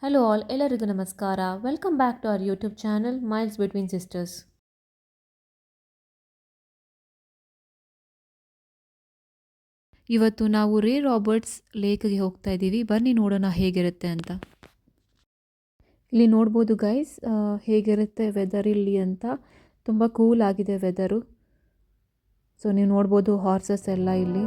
Hello all ಎಲ್ಲರಿಗೂ ನಮಸ್ಕಾರ. Welcome back to our YouTube channel miles between sisters. ಇವತ್ತು ನಾವು ರೇ ರಾಬರ್ಟ್ಸ್ ಲೇಕ್ಗೆ ಹೋಗ್ತಾ ಇದ್ದೀವಿ. ಬನ್ನಿ ನೋಡೋಣ ಹೇಗಿರುತ್ತೆ ಅಂತ. ಇಲ್ಲಿ ನೋಡ್ಬೋದು ಗೈಸ್ ಹೇಗಿರುತ್ತೆ ವೆದರ್ ಇಲ್ಲಿ ಅಂತ. ತುಂಬ ಕೂಲ್ ಆಗಿದೆ ವೆದರು. ಸೊ ನೀವು ನೋಡ್ಬೋದು ಹಾರ್ಸಸ್ ಎಲ್ಲ ಇಲ್ಲಿ.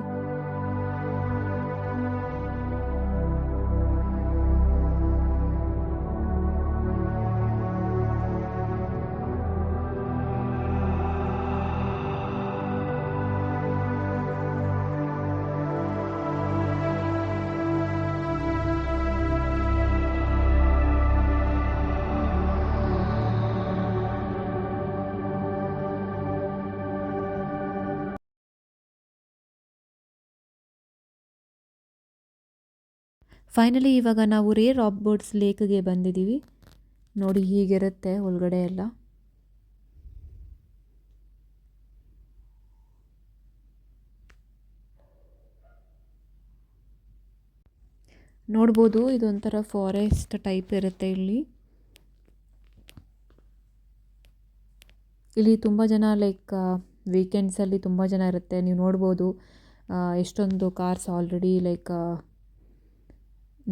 ಫೈನಲಿ ಇವಾಗ ನಾವು ರೇ ರಾಬರ್ಟ್ಸ್ ಲೇಕ್ಗೆ ಬಂದಿದ್ದೀವಿ. ನೋಡಿ ಹೀಗಿರುತ್ತೆ ಒಳಗಡೆ ಎಲ್ಲ. ನೋಡ್ಬೋದು ಇದೊಂಥರ ಫಾರೆಸ್ಟ್ ಟೈಪ್ ಇರುತ್ತೆ ಇಲ್ಲಿ. ಇಲ್ಲಿ ತುಂಬ ಜನ ವೀಕೆಂಡ್ಸಲ್ಲಿ ತುಂಬ ಜನ ಇರುತ್ತೆ. ನೀವು ನೋಡ್ಬೋದು ಎಷ್ಟೊಂದು ಕಾರ್ಸ್ ಆಲ್ರೆಡಿ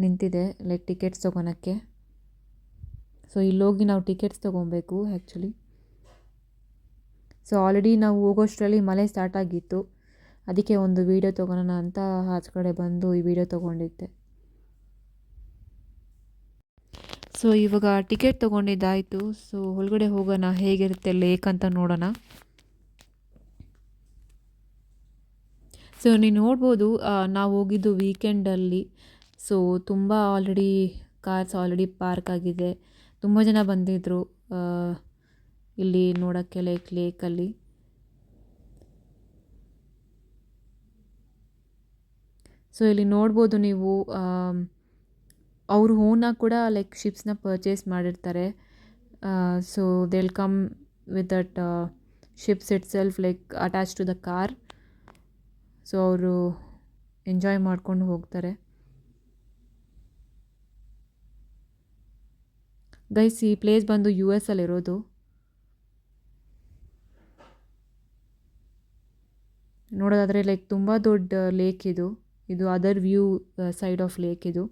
ನಿಂತಿದೆ ಟಿಕೆಟ್ಸ್ ತೊಗೊಳಕ್ಕೆ. ಸೊ ಇಲ್ಲೋಗಿ ನಾವು ಟಿಕೆಟ್ಸ್ ತೊಗೊಬೇಕು ಆ್ಯಕ್ಚುಲಿ. ಸೊ ಆಲ್ರೆಡಿ ನಾವು ಹೋಗೋಷ್ಟರಲ್ಲಿ ಮಳೆ ಸ್ಟಾರ್ಟ್ ಆಗಿತ್ತು. ಅದಕ್ಕೆ ಒಂದು ವೀಡಿಯೋ ತೊಗೊಳೋಣ ಅಂತ ಆಚೆ ಕಡೆ ಬಂದು ಈ ವಿಡಿಯೋ ತೊಗೊಂಡಿದ್ದೆ. ಸೊ ಇವಾಗ ಟಿಕೆಟ್ ತೊಗೊಂಡಿದ್ದಾಯಿತು. ಸೊ ಒಳಗಡೆ ಹೋಗೋಣ ಹೇಗಿರುತ್ತೆ ಲೇಕ್ ಅಂತ ನೋಡೋಣ. ಸೊ ನೀವು ನೋಡ್ಬೋದು ನಾವು ಹೋಗಿದ್ದು ವೀಕೆಂಡಲ್ಲಿ. ಸೊ ತುಂಬ ಆಲ್ರೆಡಿ ಕಾರ್ಸ್ ಆಲ್ರೆಡಿ ಪಾರ್ಕ್ ಆಗಿದೆ. ತುಂಬ ಜನ ಬಂದಿದ್ದರು ಇಲ್ಲಿ ನೋಡೋಕ್ಕೆ ಲೇಕಲ್ಲಿ. ಸೊ ಇಲ್ಲಿ ನೋಡ್ಬೋದು ನೀವು ಅವರು ಓನಾಗಿ ಕೂಡ ಶಿಪ್ಸ್ನ ಪರ್ಚೇಸ್ ಮಾಡಿರ್ತಾರೆ. So they will come with that ships itself attach to the car. So ಅವರು ಎಂಜಾಯ್ ಮಾಡ್ಕೊಂಡು ಹೋಗ್ತಾರೆ. ಗೈಸ್ ಈ ಪ್ಲೇಸ್ ಬಂದು US ಅಲ್ಲಿರೋದು. ನೋಡೋದಾದರೆ ತುಂಬ ದೊಡ್ಡ ಲೇಕ್ ಇದು. ಇದು other view side of lake ಇದು.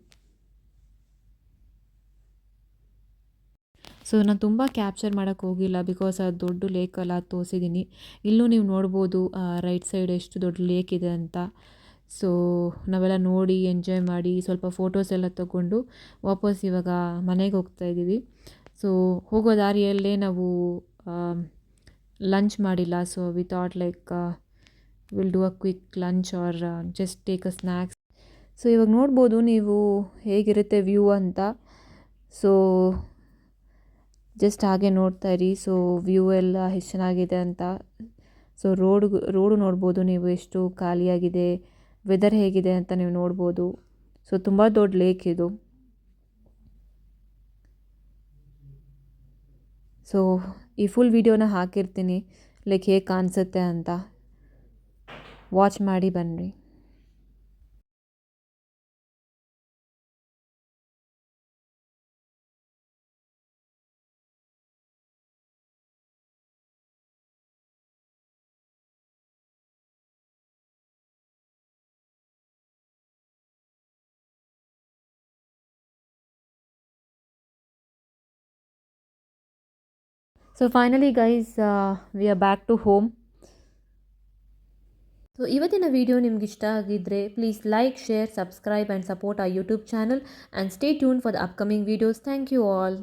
ಸೊ ನಾನು ತುಂಬ ಕ್ಯಾಪ್ಚರ್ ಮಾಡೋಕ್ಕೆ ಹೋಗಿಲ್ಲ ಬಿಕಾಸ್ ಅದು ದೊಡ್ಡ ಲೇಕಲ್ಲ, ಅದು ತೋರಿಸಿದ್ದೀನಿ. ಇಲ್ಲೂ ನೀವು ನೋಡ್ಬೋದು ರೈಟ್ ಸೈಡ್ ಎಷ್ಟು ದೊಡ್ಡ ಲೇಕ್ ಇದೆ ಅಂತ. ಸೊ ನಾವೆಲ್ಲ ನೋಡಿ ಎಂಜಾಯ್ ಮಾಡಿ ಸ್ವಲ್ಪ ಫೋಟೋಸ್ ಎಲ್ಲ ತೊಗೊಂಡು ವಾಪಸ್ ಇವಾಗ ಮನೆಗೆ ಹೋಗ್ತಾ ಇದ್ದೀವಿ. ಸೊ ಹೋಗೋ ದಾರಿಯಲ್ಲೇ ನಾವು ಲಂಚ್ ಮಾಡಿಲ್ಲ. So we thought will do a quick lunch or just take a snacks. So ಇವಾಗ ನೋಡ್ಬೋದು ನೀವು ಹೇಗಿರುತ್ತೆ ವ್ಯೂ ಅಂತ. ಸೊ ಜಸ್ಟ್ ಹಾಗೆ ನೋಡ್ತಾ ಇರಿ. ಸೊ ವ್ಯೂ ಎಲ್ಲ ಎಷ್ಟು ಚೆನ್ನಾಗಿದೆ ಅಂತ. ಸೊ ರೋಡು ನೋಡ್ಬೋದು ನೀವು ಎಷ್ಟು ಖಾಲಿಯಾಗಿದೆ, ವೆದರ್ ಹೇಗಿದೆ ಅಂತ ನೀವು ನೋಡ್ಬೋದು. ಸೊ ತುಂಬ ದೊಡ್ಡ ಲೇಕ್ ಇದು. ಸೊ ಈ ಫುಲ್ ವಿಡಿಯೋನ ಹಾಕಿರ್ತೀನಿ ಹೇಗೆ ಕಾಣಿಸುತ್ತೆ ಅಂತ. ವಾಚ್ ಮಾಡಿ ಬನ್ನಿರಿ. So finally guys we are back to home. So ಇವತ್ತಿನ ವಿಡಿಯೋ ನಿಮ್ಗೆ ಇಷ್ಟ ಆಗಿದ್ದರೆ please like, share, subscribe and support our YouTube channel and stay tuned for the upcoming videos. Thank you all.